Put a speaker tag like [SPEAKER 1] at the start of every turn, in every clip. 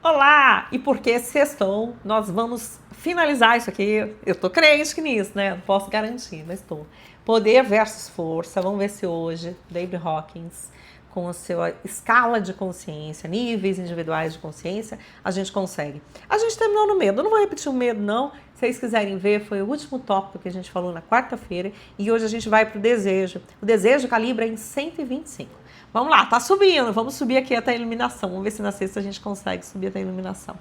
[SPEAKER 1] Olá! E porque sextou, nós vamos finalizar isso aqui. Eu tô crente nisso, né? Não posso garantir, mas tô. Poder versus força. Vamos ver se hoje, David Hawkins, com a sua escala de consciência, níveis individuais de consciência, a gente consegue. A gente terminou no medo. Eu não vou repetir o medo, não. Se vocês quiserem ver, foi o último tópico que a gente falou na quarta-feira. E hoje a gente vai pro desejo. O desejo calibra em 125. Vamos lá, tá subindo. Vamos subir aqui até a iluminação. Vamos ver se na sexta a gente consegue subir até a iluminação.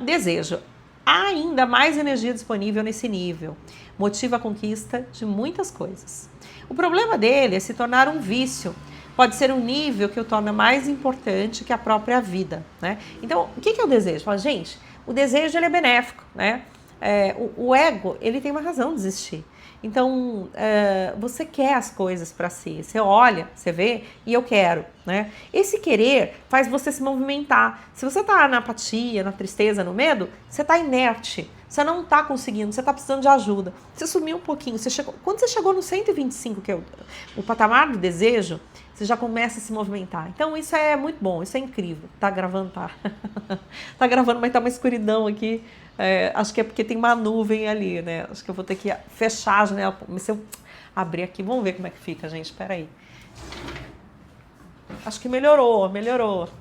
[SPEAKER 1] Desejo. Há ainda mais energia disponível nesse nível. Motiva a conquista de muitas coisas. O problema dele é se tornar um vício. Pode ser um nível que o torna mais importante que a própria vida, né? Então, o que é o desejo? Fala, gente, o desejo ele é benéfico, né? O ego, ele tem uma razão de existir. Então, você quer as coisas para si. Você olha, você vê e eu quero, né? Esse querer faz você se movimentar. Se você tá na apatia, na tristeza, no medo, você tá inerte. Você não tá conseguindo, você tá precisando de ajuda. Você sumiu um pouquinho. Quando você chegou no 125, que é o patamar do desejo, você já começa a se movimentar. Então, isso é muito bom, isso é incrível. Tá gravando, tá? Tá gravando, mas tá uma escuridão aqui. Acho que é porque tem uma nuvem ali, né? Acho que eu vou ter que fechar a janela. Se eu abrir aqui, vamos ver como é que fica, gente. Espera aí. Acho que melhorou,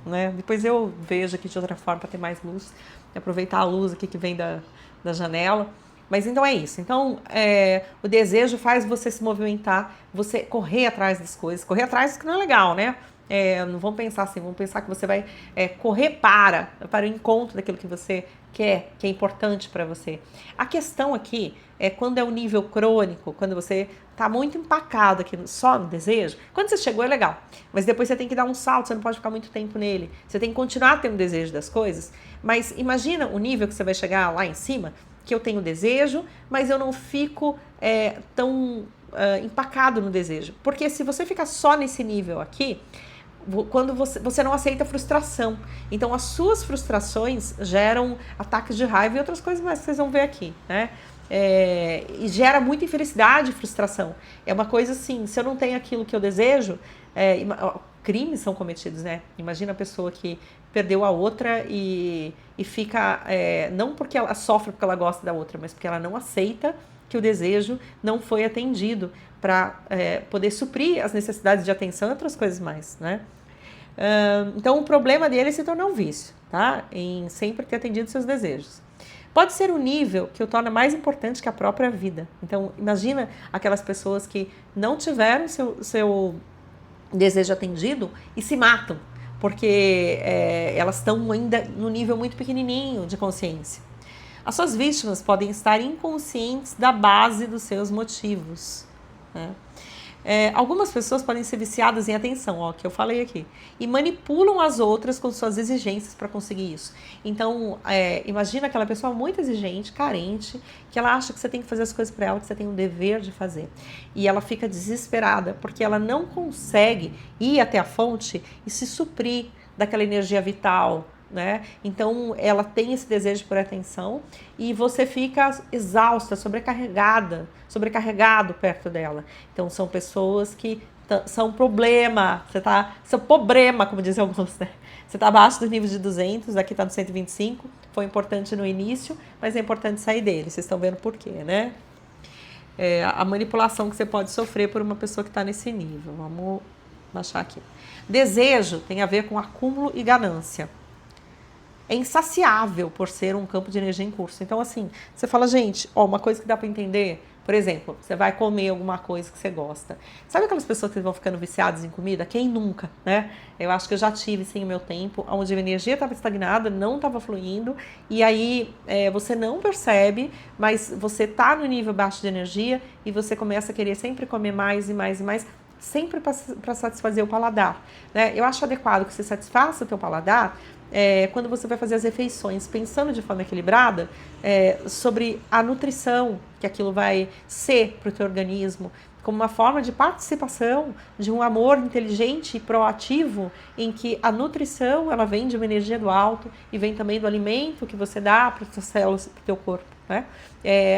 [SPEAKER 1] né? Depois eu vejo aqui de outra forma para ter mais luz. Aproveitar a luz aqui que vem da janela. Mas então é isso. Então, o desejo faz você se movimentar, você correr atrás das coisas. Correr atrás que não é legal, né? Não vamos pensar assim, vamos pensar que você vai correr para o encontro daquilo que você quer, que é importante para você. A questão aqui é quando é o nível crônico, quando você está muito empacado aqui só no desejo. Quando você chegou é legal, mas depois você tem que dar um salto, você não pode ficar muito tempo nele. Você tem que continuar tendo desejo das coisas, mas imagina o nível que você vai chegar lá em cima, que eu tenho desejo, mas eu não fico tão empacado no desejo. Porque se você ficar só nesse nível aqui, quando você não aceita frustração. Então, as suas frustrações geram ataques de raiva e outras coisas mais que vocês vão ver aqui, né? E gera muita infelicidade e frustração. É uma coisa assim, se eu não tenho aquilo que eu desejo, crimes são cometidos, né? Imagina a pessoa que perdeu a outra e fica, não porque ela sofre porque ela gosta da outra, mas porque ela não aceita que o desejo não foi atendido para poder suprir as necessidades de atenção e outras coisas mais, né? Então, o problema dele é se tornar um vício, tá? Em sempre ter atendido seus desejos. Pode ser um nível que o torna mais importante que a própria vida. Então, imagina aquelas pessoas que não tiveram seu desejo atendido e se matam, porque elas estão ainda no nível muito pequenininho de consciência. As suas vítimas podem estar inconscientes da base dos seus motivos, né? Algumas pessoas podem ser viciadas em atenção, que eu falei aqui, e manipulam as outras com suas exigências para conseguir isso. Então, imagina aquela pessoa muito exigente, carente, que ela acha que você tem que fazer as coisas para ela, que você tem um dever de fazer. E ela fica desesperada, porque ela não consegue ir até a fonte e se suprir daquela energia vital, né? Então ela tem esse desejo por atenção e você fica exausta, sobrecarregado perto dela. Então são pessoas que são problema, são problema, como dizem alguns, né? Você está abaixo do nível de 200, aqui está no 125, foi importante no início, mas é importante sair dele, vocês estão vendo por quê, né? A manipulação que você pode sofrer por uma pessoa que está nesse nível. Vamos baixar aqui. Desejo tem a ver com acúmulo e ganância. É insaciável por ser um campo de energia em curso. Então, assim, você fala, gente, uma coisa que dá para entender, por exemplo, você vai comer alguma coisa que você gosta. Sabe aquelas pessoas que vão ficando viciadas em comida? Quem nunca, né? Eu acho que eu já tive, sim, o meu tempo, onde a energia estava estagnada, não estava fluindo, e aí você não percebe, mas você tá no nível baixo de energia e você começa a querer sempre comer mais e mais e mais, sempre para satisfazer o paladar, né? Eu acho adequado que você satisfaça o teu paladar quando você vai fazer as refeições, pensando de forma equilibrada sobre a nutrição que aquilo vai ser para o teu organismo, como uma forma de participação, de um amor inteligente e proativo, em que a nutrição ela vem de uma energia do alto e vem também do alimento que você dá para as suas células, para o teu corpo, né?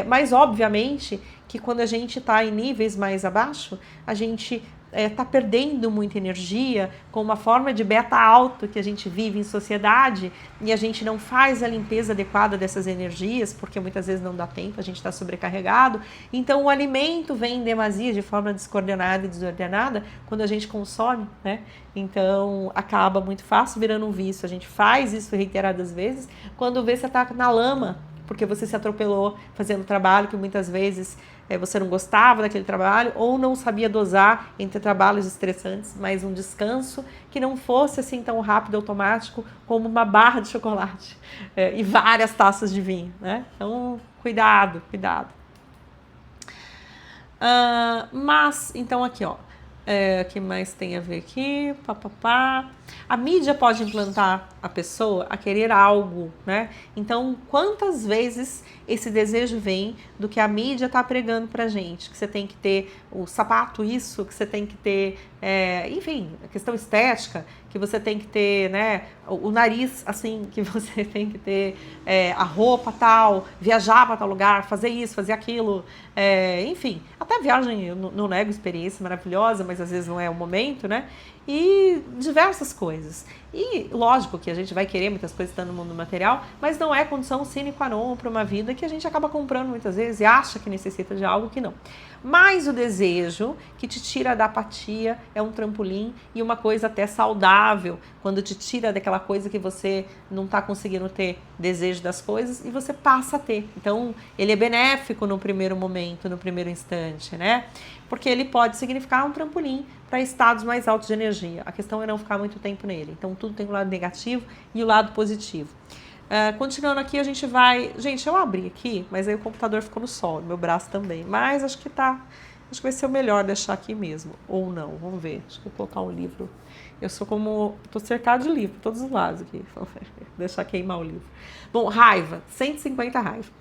[SPEAKER 1] Mas obviamente que quando a gente está em níveis mais abaixo, a gente está perdendo muita energia com uma forma de beta alto que a gente vive em sociedade e a gente não faz a limpeza adequada dessas energias, porque muitas vezes não dá tempo, a gente está sobrecarregado. Então o alimento vem em demasia, de forma descoordenada e desordenada, quando a gente consome, né? Então acaba muito fácil virando um vício. A gente faz isso reiteradas vezes, quando vê você está na lama, porque você se atropelou fazendo trabalho que muitas vezes você não gostava daquele trabalho ou não sabia dosar entre trabalhos estressantes, mas um descanso que não fosse assim tão rápido e automático como uma barra de chocolate e várias taças de vinho, né? Então, cuidado, cuidado. Mas, então aqui, ó, o que mais tem a ver aqui? A mídia pode implantar a pessoa a querer algo, né? Então, quantas vezes esse desejo vem do que a mídia está pregando pra gente? Que você tem que ter o sapato isso, que você tem que ter, enfim, a questão estética, que você tem que ter, né, o nariz assim, que você tem que ter a roupa tal, viajar para tal lugar, fazer isso, fazer aquilo, enfim, até viagem, eu não nego experiência maravilhosa, mas às vezes não é o momento, né? E diversas coisas. E lógico que a gente vai querer muitas coisas estando no mundo material, mas não é condição sine qua non para uma vida que a gente acaba comprando muitas vezes e acha que necessita de algo que não. Mas o desejo que te tira da apatia é um trampolim e uma coisa até saudável, quando te tira daquela coisa que você não está conseguindo ter desejo das coisas e você passa a ter. Então, ele é benéfico no primeiro momento, no primeiro instante, né? Porque ele pode significar um trampolim para estados mais altos de energia. A questão é não ficar muito tempo nele. Então, tudo tem o lado negativo e o lado positivo. Continuando aqui, a gente vai... Gente, eu abri aqui, mas aí o computador ficou no sol, meu braço também. Mas acho que vai ser o melhor deixar aqui mesmo. Ou não, vamos ver. Acho que eu vou colocar um livro. Eu sou como... Tô cercado de livro, todos os lados aqui. Deixar queimar o livro. Bom, raiva. 150 raiva.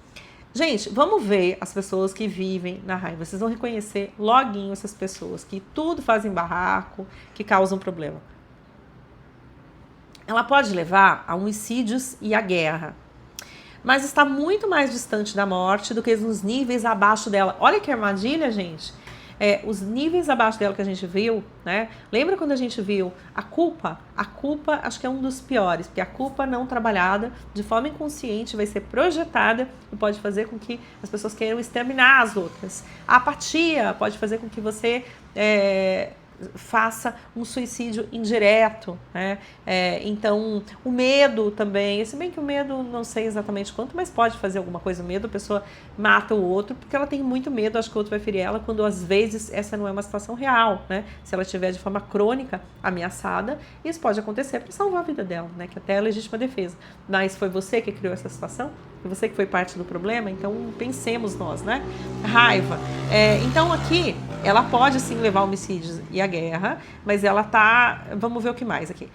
[SPEAKER 1] Gente, vamos ver as pessoas que vivem na raiva. Vocês vão reconhecer loguinho essas pessoas que tudo fazem barraco, que causam problema. Ela pode levar a homicídios e a guerra, mas está muito mais distante da morte do que nos níveis abaixo dela. Olha que armadilha, gente. Os níveis abaixo dela que a gente viu, né? Lembra quando a gente viu a culpa? A culpa acho que é um dos piores, porque a culpa não trabalhada de forma inconsciente vai ser projetada e pode fazer com que as pessoas queiram exterminar as outras. A apatia pode fazer com que você faça um suicídio indireto, né? Então, o medo também, se bem que o medo não sei exatamente quanto, mas pode fazer alguma coisa. O medo, a pessoa mata o outro porque ela tem muito medo, acho que o outro vai ferir ela, quando às vezes essa não é uma situação real, né? Se ela estiver de forma crônica ameaçada, isso pode acontecer para salvar a vida dela, né? Que até é legítima defesa. Mas foi você que criou essa situação? Foi você que foi parte do problema? Então pensemos nós, né? Raiva. Então aqui, ela pode sim levar homicídios e a guerra, mas ela tá... Vamos ver o que mais aqui.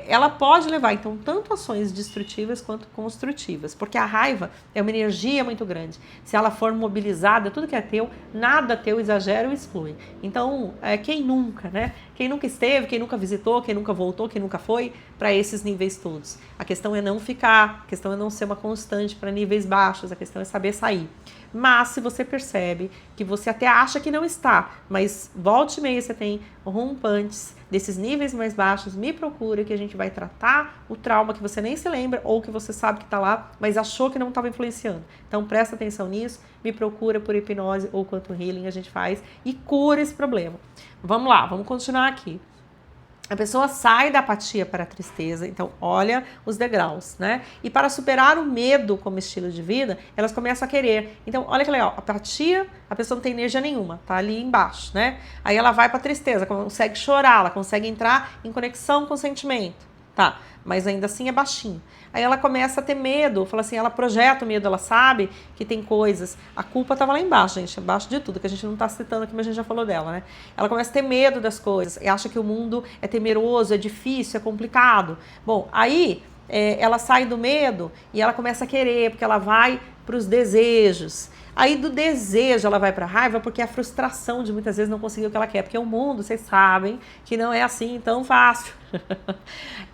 [SPEAKER 1] Ela pode levar, então, tanto ações destrutivas quanto construtivas, porque a raiva é uma energia muito grande. Se ela for mobilizada, tudo que é teu, nada teu exagera ou exclui. Então, quem nunca, né? Quem nunca esteve, quem nunca visitou, quem nunca voltou, quem nunca foi para esses níveis todos. A questão é não ficar, a questão é não ser uma constante para níveis baixos, a questão é saber sair. Mas se você percebe que você até acha que não está, mas volte e meia você tem rompantes desses níveis mais baixos, me procura que a gente vai tratar o trauma que você nem se lembra ou que você sabe que está lá, mas achou que não estava influenciando. Então presta atenção nisso, me procura por hipnose ou quantum healing a gente faz e cura esse problema. Vamos lá, vamos continuar aqui. A pessoa sai da apatia para a tristeza, então olha os degraus, né? E para superar o medo como estilo de vida, elas começam a querer. Então, olha que legal, apatia, a pessoa não tem energia nenhuma, tá ali embaixo, né? Aí ela vai para a tristeza, consegue chorar, ela consegue entrar em conexão com o sentimento, tá? Mas ainda assim é baixinho. Aí ela começa a ter medo, fala assim, ela projeta o medo, ela sabe que tem coisas. A culpa estava lá embaixo, gente, abaixo de tudo, que a gente não está citando aqui, mas a gente já falou dela, né? Ela começa a ter medo das coisas, e acha que o mundo é temeroso, é difícil, é complicado. Bom, aí ela sai do medo e ela começa a querer, porque ela vai para os desejos. Aí do desejo ela vai para a raiva porque é a frustração de muitas vezes não conseguir o que ela quer. Porque o mundo, vocês sabem que não é assim tão fácil.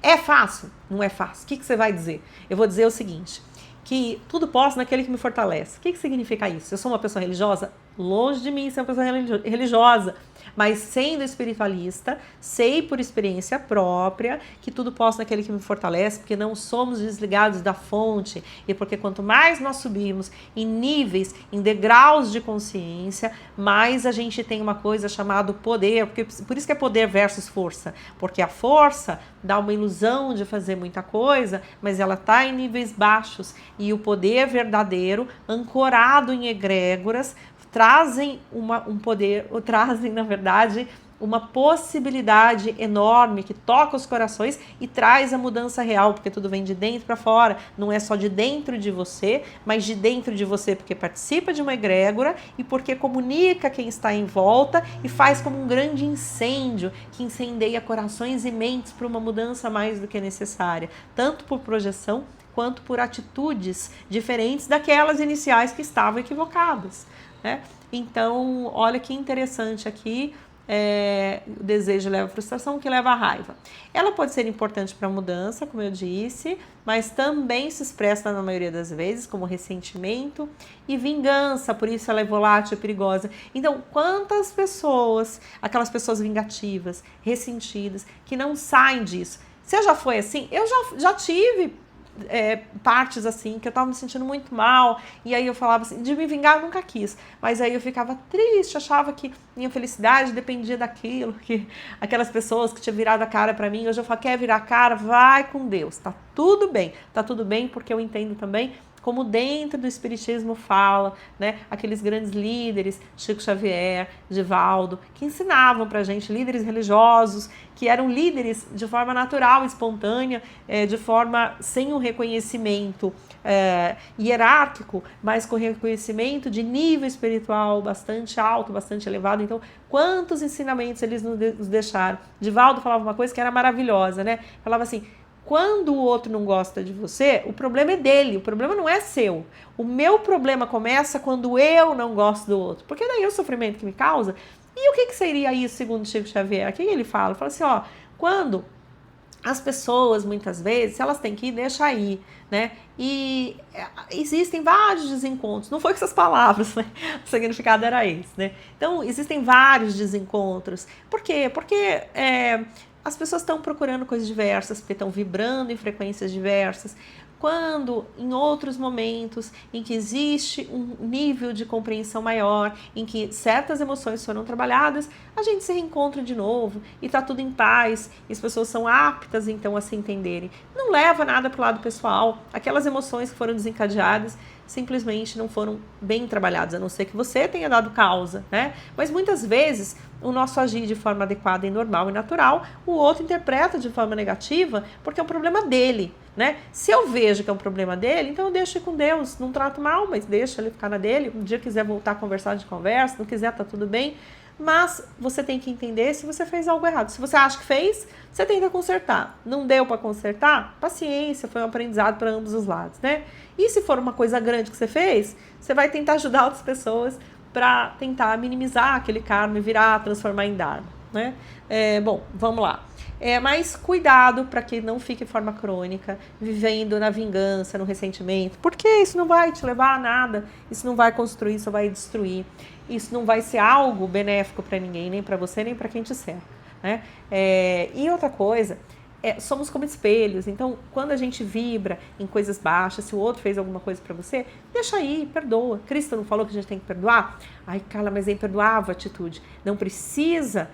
[SPEAKER 1] É fácil? Não é fácil. O que você vai dizer? Eu vou dizer o seguinte, que tudo posso naquele que me fortalece. O que significa isso? Eu sou uma pessoa religiosa? longe de mim ser uma pessoa religiosa, mas sendo espiritualista, sei por experiência própria que tudo posso naquele que me fortalece, porque não somos desligados da fonte, e porque quanto mais nós subimos em níveis, em degraus de consciência, mais a gente tem uma coisa chamada poder, porque, por isso que é poder versus força, porque a força dá uma ilusão de fazer muita coisa, mas ela está em níveis baixos, e o poder verdadeiro, ancorado em egrégoras, trazem um poder, ou trazem, na verdade, uma possibilidade enorme que toca os corações e traz a mudança real, porque tudo vem de dentro para fora, não é só de dentro de você, mas de dentro de você, porque participa de uma egrégora e porque comunica quem está em volta e faz como um grande incêndio que incendeia corações e mentes para uma mudança mais do que necessária, tanto por projeção quanto por atitudes diferentes daquelas iniciais que estavam equivocadas, né? Então, olha que interessante aqui, o desejo leva à frustração, que leva à raiva. Ela pode ser importante para a mudança, como eu disse, mas também se expressa na maioria das vezes como ressentimento e vingança, por isso ela é volátil e perigosa. Então, quantas pessoas, aquelas pessoas vingativas, ressentidas, que não saem disso? Você já foi assim? Eu já tive partes assim, que eu tava me sentindo muito mal, e aí eu falava assim, de me vingar eu nunca quis, mas aí eu ficava triste, achava que minha felicidade dependia daquilo, que aquelas pessoas que tinham virado a cara pra mim, hoje eu falo, quer virar a cara? Vai com Deus, tá tudo bem, porque eu entendo também como dentro do Espiritismo fala, né, aqueles grandes líderes, Chico Xavier, Divaldo, que ensinavam pra gente, líderes religiosos, que eram líderes de forma natural, espontânea, de forma sem um reconhecimento hierárquico, mas com reconhecimento de nível espiritual bastante alto, bastante elevado. Então, quantos ensinamentos eles nos deixaram? Divaldo falava uma coisa que era maravilhosa, né? Falava assim, quando o outro não gosta de você, o problema é dele, o problema não é seu. O meu problema começa quando eu não gosto do outro, porque daí é o sofrimento que me causa. E o que seria isso, segundo Chico Xavier? O que ele fala? Ele fala assim, ó, quando as pessoas, muitas vezes, elas têm que ir, deixa ir, né? E existem vários desencontros, não foi com essas palavras, né? O significado era esse, né? Então, existem vários desencontros. Por quê? Porque as pessoas estão procurando coisas diversas, porque estão vibrando em frequências diversas. Quando, em outros momentos, em que existe um nível de compreensão maior, em que certas emoções foram trabalhadas, a gente se reencontra de novo e está tudo em paz, e as pessoas são aptas, então, a se entenderem. Não leva nada para o lado pessoal. Aquelas emoções que foram desencadeadas simplesmente não foram bem trabalhadas, a não ser que você tenha dado causa, né? Mas muitas vezes o nosso agir de forma adequada e normal e natural, o outro interpreta de forma negativa porque é um problema dele, né? Se eu vejo que é um problema dele, então eu deixo ir com Deus, não trato mal, mas deixa ele ficar na dele. Um dia quiser voltar a conversar, a gente conversa, não quiser, tá tudo bem. Mas você tem que entender se você fez algo errado. Se você acha que fez, você tenta consertar. Não deu para consertar? Paciência, foi um aprendizado para ambos os lados, né? E se for uma coisa grande que você fez, você vai tentar ajudar outras pessoas para tentar minimizar aquele karma e transformar em dharma, né? Bom, vamos lá. Mas cuidado para que não fique de forma crônica, vivendo na vingança, no ressentimento, porque isso não vai te levar a nada, isso não vai construir, só vai destruir. Isso não vai ser algo benéfico para ninguém, nem para você, nem para quem te cerca, né? E outra coisa, somos como espelhos, então quando a gente vibra em coisas baixas, se o outro fez alguma coisa para você, deixa aí, perdoa. Cristo não falou que a gente tem que perdoar? Ai, Carla, mas é imperdoável a atitude. Não precisa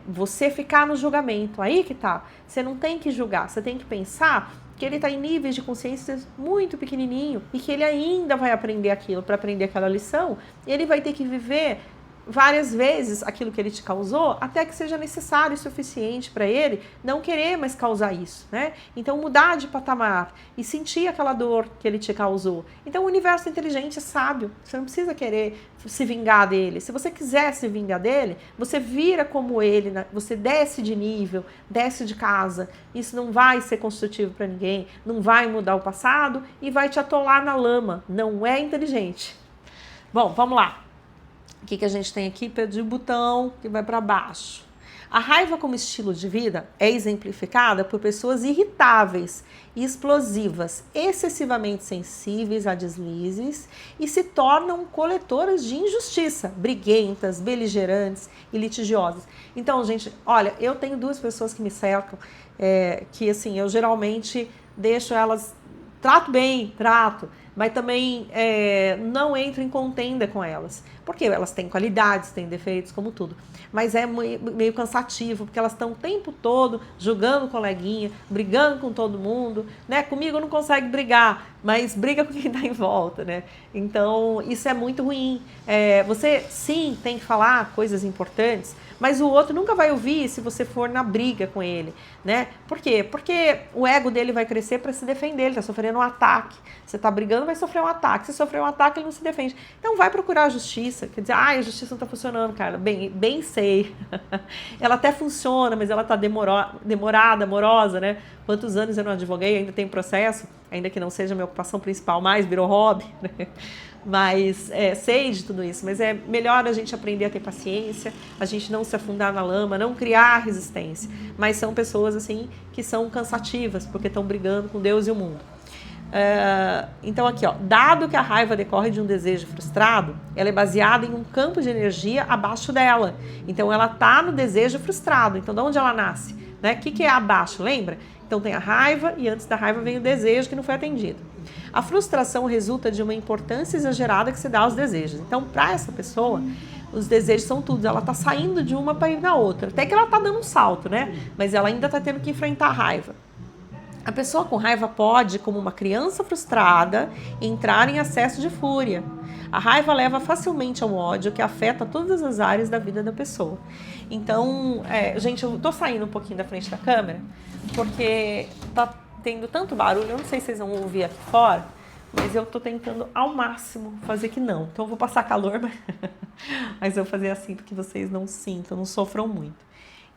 [SPEAKER 1] você ficar no julgamento, aí que tá. Você não tem que julgar, você tem que pensar que ele está em níveis de consciência muito pequenininho e que ele ainda vai aprender aquilo, para aprender aquela lição, ele vai ter que viver várias vezes aquilo que ele te causou, até que seja necessário e suficiente para ele não querer mais causar isso, né? Então mudar de patamar e sentir aquela dor que ele te causou. Então o universo inteligente é sábio, você não precisa querer se vingar dele. Se você quiser se vingar dele, você vira como ele, você desce de nível, desce de casa. Isso não vai ser construtivo para ninguém, não vai mudar o passado e vai te atolar na lama. Não é inteligente. Bom, vamos lá. O que a gente tem aqui? Pedi o botão que vai para baixo. A raiva como estilo de vida é exemplificada por pessoas irritáveis, explosivas, excessivamente sensíveis a deslizes e se tornam coletoras de injustiça, briguentas, beligerantes e litigiosas. Então, gente, olha, eu tenho duas pessoas que me cercam, que assim, eu geralmente deixo elas, trato bem, mas também não entro em contenda com elas, porque elas têm qualidades, têm defeitos, como tudo, mas é meio cansativo, porque elas estão o tempo todo julgando o coleguinha, brigando com todo mundo, né? Comigo não consegue brigar, mas briga com quem está em volta, né? Então, isso é muito ruim. Você, sim, tem que falar coisas importantes, mas o outro nunca vai ouvir se você for na briga com ele, né? Por quê? Porque o ego dele vai crescer para se defender, ele está sofrendo um ataque. Você está brigando, vai sofrer um ataque. Se sofrer um ataque, ele não se defende. Então vai procurar a justiça. Quer dizer, a justiça não está funcionando, cara. Bem sei. Ela até funciona, mas ela está demorada, morosa, né? Quantos anos eu não advoguei, ainda tem processo, ainda que não seja minha ocupação principal mais, virou hobby, né? Mas sei de tudo isso, mas é melhor a gente aprender a ter paciência, a gente não se afundar na lama, não criar resistência. Mas são pessoas assim que são cansativas, porque estão brigando com Deus e o mundo. Então aqui, ó, dado que a raiva decorre de um desejo frustrado, ela é baseada em um campo de energia abaixo dela. Então ela está no desejo frustrado. Então de onde ela nasce? Né? O que é abaixo, lembra? Então tem a raiva e antes da raiva vem o desejo que não foi atendido. A frustração resulta de uma importância exagerada que se dá aos desejos. Então, para essa pessoa, os desejos são tudo. Ela está saindo de uma para ir na outra. Até que ela está dando um salto, né? Mas ela ainda está tendo que enfrentar a raiva. A pessoa com raiva pode, como uma criança frustrada, entrar em acesso de fúria. A raiva leva facilmente ao ódio que afeta todas as áreas da vida da pessoa. Então, gente, eu tô saindo um pouquinho da frente da câmera, porque tá tendo tanto barulho, eu não sei se vocês vão ouvir aqui fora, mas eu tô tentando ao máximo fazer que não. Então eu vou passar calor, mas eu vou fazer assim para que vocês não sintam, não sofram muito.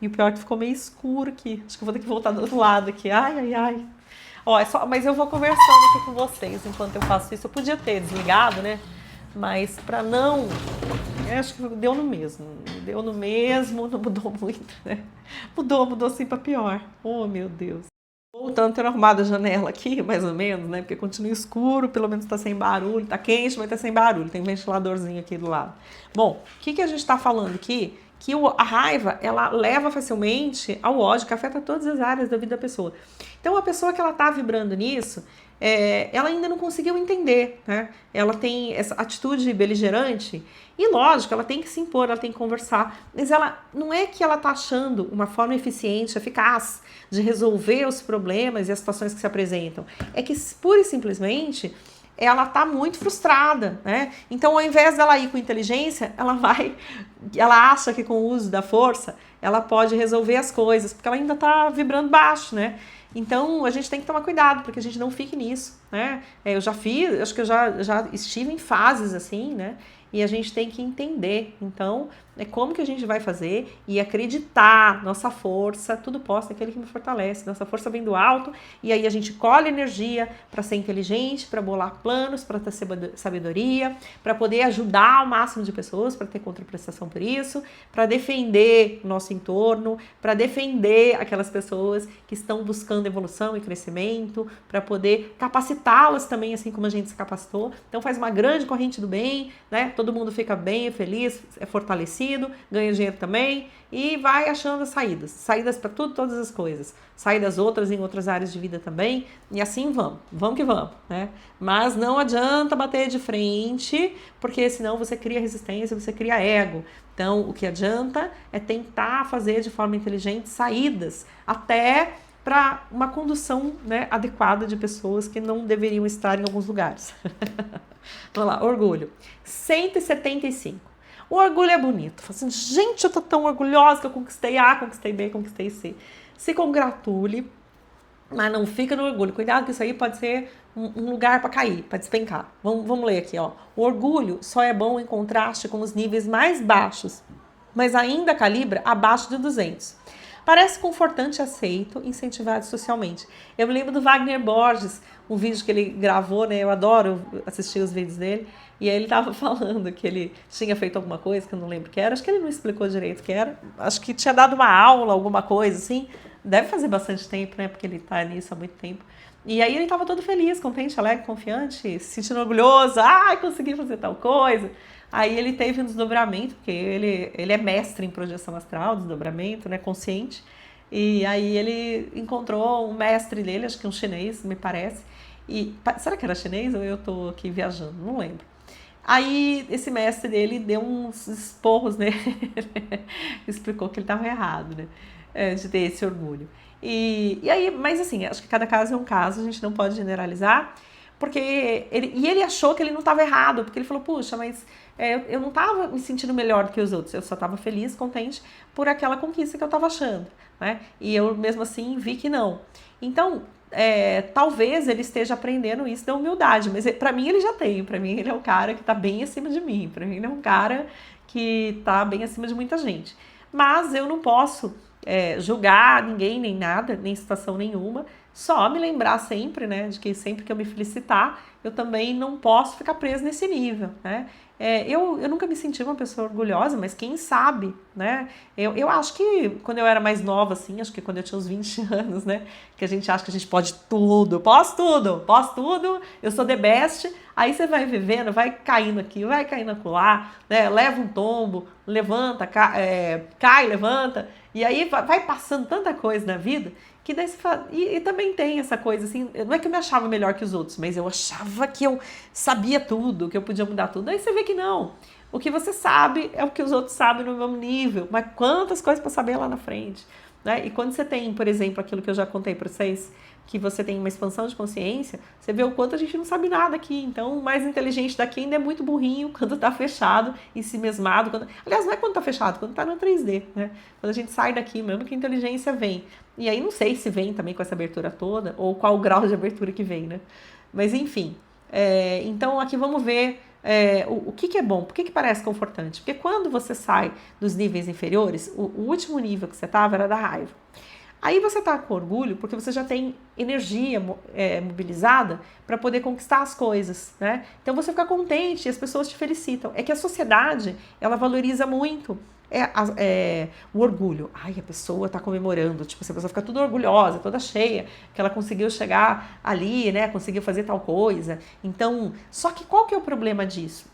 [SPEAKER 1] E o pior é que ficou meio escuro aqui. Acho que eu vou ter que voltar do outro lado aqui. Ai. Ó, mas eu vou conversando aqui com vocês enquanto eu faço isso. Eu podia ter desligado, né? Mas para não... acho que deu no mesmo. Não mudou muito, né? Mudou assim para pior. Oh, meu Deus. Voltando, ter arrumado a janela aqui, mais ou menos, né? Porque continua escuro, pelo menos tá sem barulho. Tá quente, mas tá sem barulho. Tem um ventiladorzinho aqui do lado. Bom, o que a gente tá falando aqui? Que a raiva, ela leva facilmente ao ódio, que afeta todas as áreas da vida da pessoa. Então, a pessoa que ela tá vibrando nisso, ela ainda não conseguiu entender, né? Ela tem essa atitude beligerante e, lógico, ela tem que se impor, ela tem que conversar, mas ela não é que ela tá achando uma forma eficiente, eficaz de resolver os problemas e as situações que se apresentam. É que, pura e simplesmente, ela está muito frustrada, né? Então, ao invés dela ir com inteligência, ela acha que com o uso da força, ela pode resolver as coisas, porque ela ainda está vibrando baixo, né? Então, a gente tem que tomar cuidado, porque a gente não fique nisso, né? Eu já fiz, acho que eu já estive em fases assim, né? E a gente tem que entender, então, como que a gente vai fazer e acreditar, nossa força, tudo posso naquele que me fortalece, nossa força vem do alto, e aí a gente colhe energia para ser inteligente, para bolar planos, para ter sabedoria, para poder ajudar ao máximo de pessoas, para ter contraprestação por isso, para defender o nosso entorno, para defender aquelas pessoas que estão buscando evolução e crescimento, para poder capacitá-las também, assim como a gente se capacitou. Então faz uma grande corrente do bem, né? Todo mundo fica bem, feliz, é fortalecido, ganha dinheiro também e vai achando saídas para tudo, todas as coisas, saídas outras em outras áreas de vida também, e assim vamos que vamos, né? Mas não adianta bater de frente, porque senão você cria resistência, você cria ego. Então, o que adianta é tentar fazer de forma inteligente saídas até para uma condução, né, adequada de pessoas que não deveriam estar em alguns lugares. Vamos lá, orgulho. 175. O orgulho é bonito. Fala assim, gente, eu tô tão orgulhosa que eu conquistei A, conquistei B, conquistei C. Se congratule, mas não fica no orgulho. Cuidado que isso aí pode ser um lugar para cair, para despencar. Vamos ler aqui, ó. O orgulho só é bom em contraste com os níveis mais baixos, mas ainda calibra abaixo de 200. parece confortante, aceito, incentivado socialmente. Eu me lembro do Wagner Borges, um vídeo que ele gravou, né? Eu adoro assistir os vídeos dele. E aí ele tava falando que ele tinha feito alguma coisa, que eu não lembro o que era. Acho que ele não explicou direito o que era. Acho que tinha dado uma aula, alguma coisa assim. Deve fazer bastante tempo, né? Porque ele tá nisso há muito tempo. E aí ele tava todo feliz, contente, alegre, confiante, se sentindo orgulhoso. Consegui fazer tal coisa. Aí ele teve um desdobramento, porque ele é mestre em projeção astral, desdobramento, né? Consciente. E aí ele encontrou um mestre dele, acho que um chinês, me parece. E será que era chinês ou eu tô aqui viajando? Não lembro. Aí esse mestre dele deu uns esporros nele, explicou que ele estava errado, né? De ter esse orgulho. E aí, mas assim, acho que cada caso é um caso, a gente não pode generalizar, porque ele achou que ele não estava errado, porque ele falou, puxa, mas eu não estava me sentindo melhor do que os outros, eu só estava feliz, contente por aquela conquista que eu estava achando, né? E eu mesmo assim vi que não. Então, talvez ele esteja aprendendo isso da humildade, mas para mim ele já tem, para mim ele é um cara que está bem acima de mim, para mim ele é um cara que está bem acima de muita gente. Mas eu não posso julgar ninguém, nem nada, nem situação nenhuma, só me lembrar sempre, né, de que sempre que eu me felicitar, eu também não posso ficar preso nesse nível, né? Eu nunca me senti uma pessoa orgulhosa, mas quem sabe, né? Eu acho que quando eu era mais nova, assim, acho que quando eu tinha uns 20 anos, né? Que a gente acha que a gente pode tudo, posso tudo, eu sou the best. Aí você vai vivendo, vai caindo aqui, vai caindo acolá, né? Leva um tombo, levanta, cai, levanta. E aí vai passando tanta coisa na vida que daí você fala, e também tem essa coisa assim, não é que eu me achava melhor que os outros, mas eu achava que eu sabia tudo, que eu podia mudar tudo. Aí você vê que não. O que você sabe é o que os outros sabem no mesmo nível, mas quantas coisas para saber lá na frente, né? E quando você tem, por exemplo, aquilo que eu já contei para vocês, que você tem uma expansão de consciência, você vê o quanto a gente não sabe nada aqui. Então, o mais inteligente daqui ainda é muito burrinho quando tá fechado e se mesmado. Aliás, não é quando tá fechado, quando tá no 3D, né? Quando a gente sai daqui, mesmo que a inteligência vem. E aí não sei se vem também com essa abertura toda, ou qual o grau de abertura que vem, né? Mas enfim, então aqui vamos ver o que é bom, por que parece confortante? Porque quando você sai dos níveis inferiores, o último nível que você estava era da raiva. Aí você está com orgulho porque você já tem energia mobilizada para poder conquistar as coisas, né? Então você fica contente e as pessoas te felicitam. É que a sociedade, ela valoriza muito o orgulho. Ai, a pessoa está comemorando, tipo, a pessoa fica toda orgulhosa, toda cheia, que ela conseguiu chegar ali, né? Conseguiu fazer tal coisa. Então, só que qual que é o problema disso?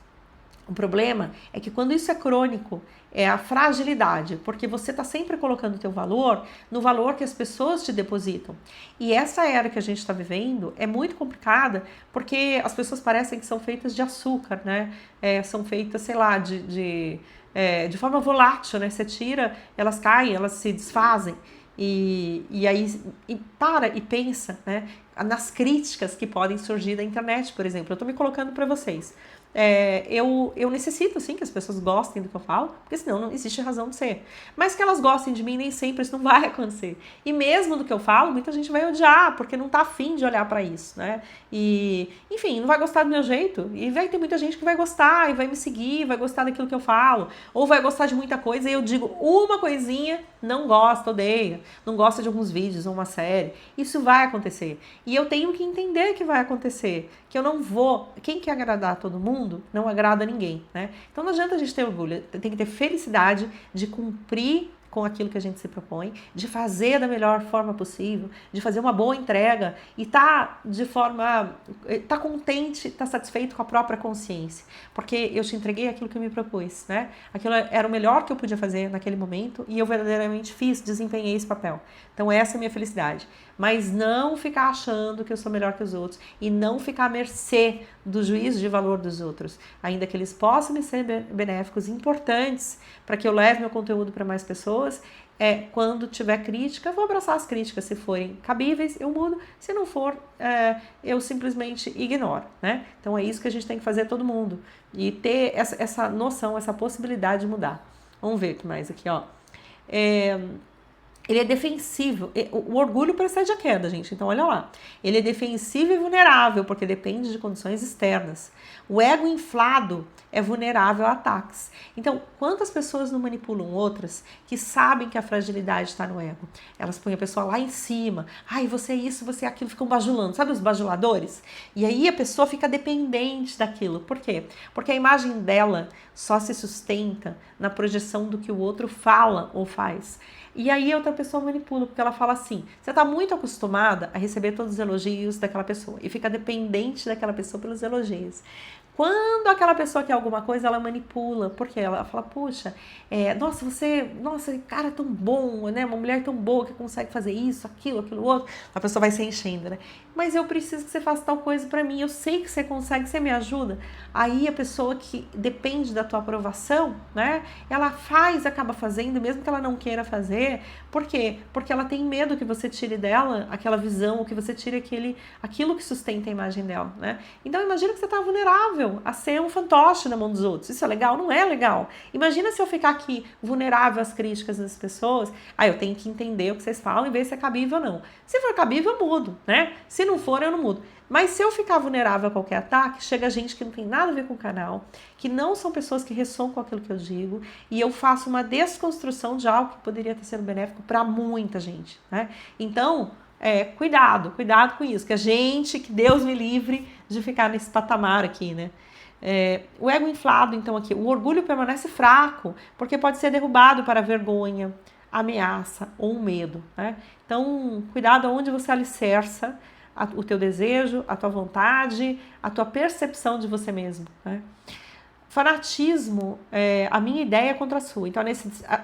[SPEAKER 1] O problema é que quando isso é crônico, é a fragilidade, porque você está sempre colocando o teu valor no valor que as pessoas te depositam. E essa era que a gente está vivendo é muito complicada, porque as pessoas parecem que são feitas de açúcar, né? São feitas, sei lá, de forma volátil, né? Você tira, elas caem, elas se desfazem. E aí para e pensa, né, nas críticas que podem surgir da internet, por exemplo. Eu estou me colocando para vocês. Eu necessito, sim, que as pessoas gostem do que eu falo, porque senão não existe razão de ser. Mas que elas gostem de mim, nem sempre isso não vai acontecer. E mesmo do que eu falo, muita gente vai odiar, porque não tá afim de olhar para isso, né? E, enfim, não vai gostar do meu jeito. E vai ter muita gente que vai gostar e vai me seguir, vai gostar daquilo que eu falo, ou vai gostar de muita coisa e eu digo uma coisinha, não gosta, odeia, não gosta de alguns vídeos ou uma série. Isso vai acontecer. E eu tenho que entender que vai acontecer, que eu não vou... Quem quer agradar todo mundo, não agrada ninguém, né? Então não adianta a gente ter orgulho, tem que ter felicidade de cumprir com aquilo que a gente se propõe, de fazer da melhor forma possível, de fazer uma boa entrega e tá contente, tá satisfeito com a própria consciência, porque eu te entreguei aquilo que eu me propus, né? Aquilo era o melhor que eu podia fazer naquele momento e eu verdadeiramente fiz, desempenhei esse papel. Então essa é a minha felicidade. Mas não ficar achando que eu sou melhor que os outros e não ficar à mercê do juízo de valor dos outros, ainda que eles possam me ser benéficos, importantes para que eu leve meu conteúdo para mais pessoas. Quando tiver crítica, eu vou abraçar as críticas. Se forem cabíveis, eu mudo. Se não for, eu simplesmente ignoro, né? Então é isso que a gente tem que fazer todo mundo e ter essa noção, essa possibilidade de mudar. Vamos ver o que mais aqui, ó. ele é defensivo. O orgulho precede a queda, gente. Então, olha lá. Ele é defensivo e vulnerável, porque depende de condições externas. O ego inflado é vulnerável a ataques. Então, quantas pessoas não manipulam outras que sabem que a fragilidade está no ego? Elas põem a pessoa lá em cima. Ai, você é isso, você é aquilo, ficam bajulando. Sabe os bajuladores? E aí a pessoa fica dependente daquilo. Por quê? Porque a imagem dela só se sustenta na projeção do que o outro fala ou faz. E aí a outra pessoa manipula, porque ela fala assim, você está muito acostumada a receber todos os elogios daquela pessoa e fica dependente daquela pessoa pelos elogios. Quando aquela pessoa quer alguma coisa, ela manipula, porque ela fala, puxa, nossa, cara tão bom, né? Uma mulher tão boa que consegue fazer isso, aquilo outro. A pessoa vai se enchendo, né? Mas eu preciso que você faça tal coisa pra mim, eu sei que você consegue, você me ajuda. Aí a pessoa que depende da tua aprovação, né? Ela acaba fazendo, mesmo que ela não queira fazer. Por quê? Porque ela tem medo que você tire dela aquela visão, ou que você tire aquilo que sustenta a imagem dela, né? Então imagina que você tá vulnerável a ser um fantoche na mão dos outros. Isso é legal? Não é legal. Imagina se eu ficar aqui vulnerável às críticas das pessoas. Eu tenho que entender o que vocês falam e ver se é cabível ou não. Se for cabível, eu mudo, né? Se não for, eu não mudo. Mas se eu ficar vulnerável a qualquer ataque, chega gente que não tem nada a ver com o canal, que não são pessoas que ressoam com aquilo que eu digo, e eu faço uma desconstrução de algo que poderia ter sido benéfico para muita gente, né? Então, cuidado com isso, que Deus me livre de ficar nesse patamar aqui, né? O ego inflado, então aqui, o orgulho permanece fraco, porque pode ser derrubado para vergonha, ameaça ou medo, né? Então, cuidado aonde você alicerça o teu desejo, a tua vontade, a tua percepção de você mesmo, né? Fanatismo, a minha ideia é contra a sua. Então,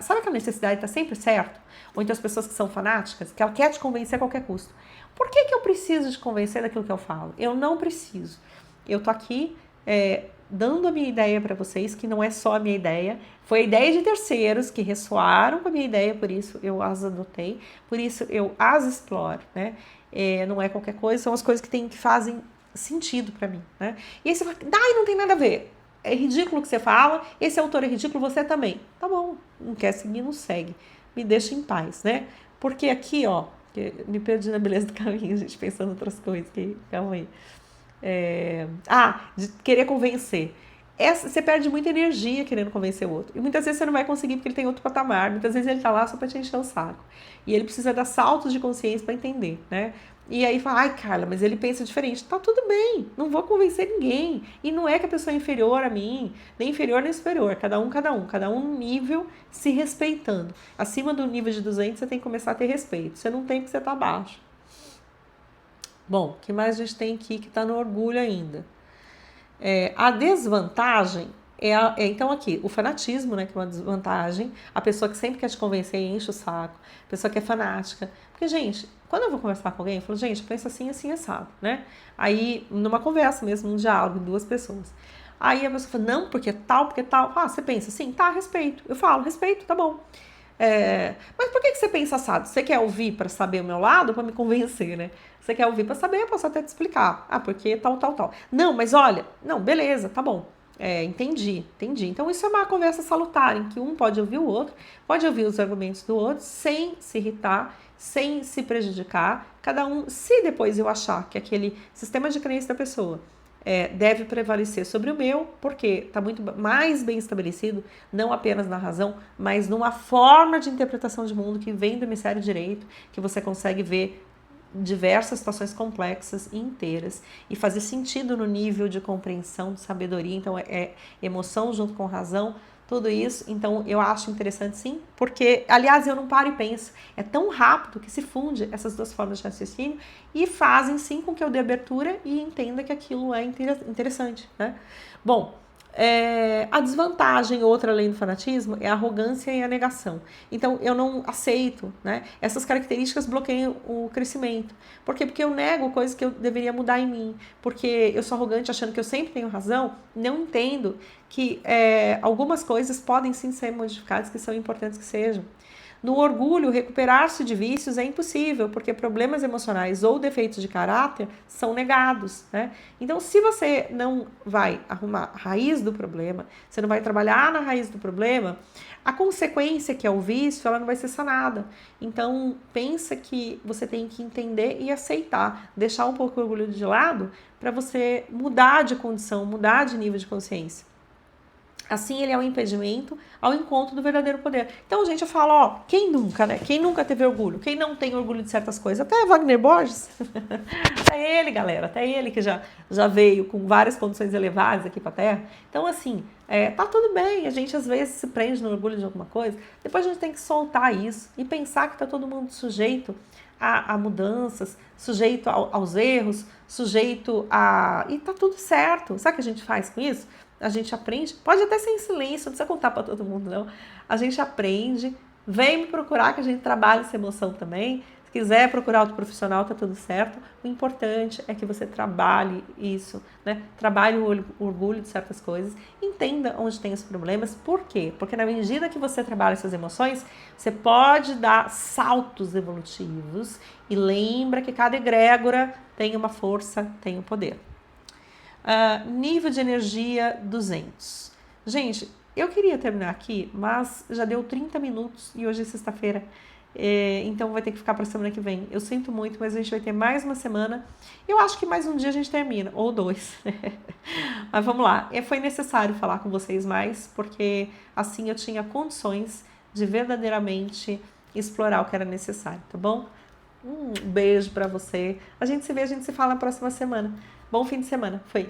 [SPEAKER 1] sabe que a necessidade está sempre certo? Ou então as pessoas que são fanáticas, que ela quer te convencer a qualquer custo. Por que eu preciso te convencer daquilo que eu falo? Eu não preciso. Eu tô aqui dando a minha ideia para vocês, que não é só a minha ideia, foi a ideia de terceiros que ressoaram com a minha ideia, por isso eu as adotei, por isso eu as exploro, né? Não é qualquer coisa, são as coisas que fazem sentido para mim, né? E aí você fala, não tem nada a ver. É ridículo o que você fala, esse autor é ridículo, você também. Tá bom, não quer seguir, não segue. Me deixa em paz, né? Porque aqui, me perdi na beleza do caminho, gente, pensando em outras coisas. Calma aí. De querer convencer. Você perde muita energia querendo convencer o outro. E muitas vezes você não vai conseguir porque ele tem outro patamar. Muitas vezes ele tá lá só pra te encher o saco. E ele precisa dar saltos de consciência para entender, né? E aí fala, Carla, mas ele pensa diferente. Tá tudo bem, não vou convencer ninguém. E não é que a pessoa é inferior a mim, nem inferior nem superior. Cada um num nível se respeitando. Acima do nível de 200 você tem que começar a ter respeito. Você não tem porque você tá abaixo. Bom, o que mais a gente tem aqui que tá no orgulho ainda? A desvantagem então aqui, o fanatismo, né, que é uma desvantagem, a pessoa que sempre quer te convencer e enche o saco, a pessoa que é fanática. Porque, gente, quando eu vou conversar com alguém, eu falo, gente, pensa assim, assim, assado, né? Aí, numa conversa mesmo, num diálogo, duas pessoas. Aí a pessoa fala, não, porque tal. Você pensa assim, tá, respeito. Eu falo, respeito, tá bom. Mas por que você pensa assado? Você quer ouvir para saber o meu lado ou para me convencer, né? Você quer ouvir para saber, eu posso até te explicar. Porque tal. Não, mas olha, não, beleza, tá bom. Entendi. Então isso é uma conversa salutar, em que um pode ouvir o outro, pode ouvir os argumentos do outro, sem se irritar, sem se prejudicar. Cada um, se depois eu achar que aquele sistema de crença da pessoa deve prevalecer sobre o meu, porque está muito mais bem estabelecido, não apenas na razão, mas numa forma de interpretação de mundo que vem do hemisfério direito, que você consegue ver diversas situações complexas e inteiras e fazer sentido no nível de compreensão, de sabedoria. Então emoção junto com razão, tudo isso. Então eu acho interessante sim, porque aliás eu não paro e penso, é tão rápido que se funde essas duas formas de raciocínio e fazem sim com que eu dê abertura e entenda que aquilo é interessante, né? Bom, a desvantagem, outra além do fanatismo, é a arrogância e a negação. Então, eu não aceito, né? Essas características bloqueiam o crescimento. Por quê? Porque eu nego coisas que eu deveria mudar em mim. Porque eu sou arrogante achando que eu sempre tenho razão, não entendo que algumas coisas podem sim ser modificadas, que são importantes que sejam. No orgulho, recuperar-se de vícios é impossível, porque problemas emocionais ou defeitos de caráter são negados, né? Então, se você não vai arrumar a raiz do problema, você não vai trabalhar na raiz do problema, a consequência, que é o vício, ela não vai ser sanada. Então, pensa que você tem que entender e aceitar, deixar um pouco o orgulho de lado para você mudar de condição, mudar de nível de consciência. Assim, ele é um impedimento ao encontro do verdadeiro poder. Então, gente, eu falo, ó, quem nunca, né? Quem nunca teve orgulho? Quem não tem orgulho de certas coisas? Até Wagner Borges. Até ele, galera. Até ele que já veio com várias condições elevadas aqui pra Terra. Então, assim, tá tudo bem. A gente, às vezes, se prende no orgulho de alguma coisa. Depois a gente tem que soltar isso e pensar que tá todo mundo sujeito a mudanças, sujeito aos erros, sujeito a... E tá tudo certo. Sabe o que a gente faz com isso? A gente aprende, pode até ser em silêncio, não precisa contar para todo mundo, não. A gente aprende, vem me procurar que a gente trabalha essa emoção também. Se quiser procurar outro profissional, tá tudo certo. O importante é que você trabalhe isso, né? Trabalhe o orgulho de certas coisas, entenda onde tem os problemas. Por quê? Porque na medida que você trabalha essas emoções, você pode dar saltos evolutivos e lembra que cada egrégora tem uma força, tem um poder. Nível de energia 200. Gente, eu queria terminar aqui, mas já deu 30 minutos e hoje é sexta-feira, então vai ter que ficar para a semana que vem. Eu sinto muito, mas a gente vai ter mais uma semana. Eu acho que mais um dia a gente termina, ou 2. Mas vamos lá, foi necessário falar com vocês mais, porque assim eu tinha condições de verdadeiramente explorar o que era necessário, tá bom? Um beijo para você. A gente se vê, a gente se fala na próxima semana. Bom fim de semana. Foi.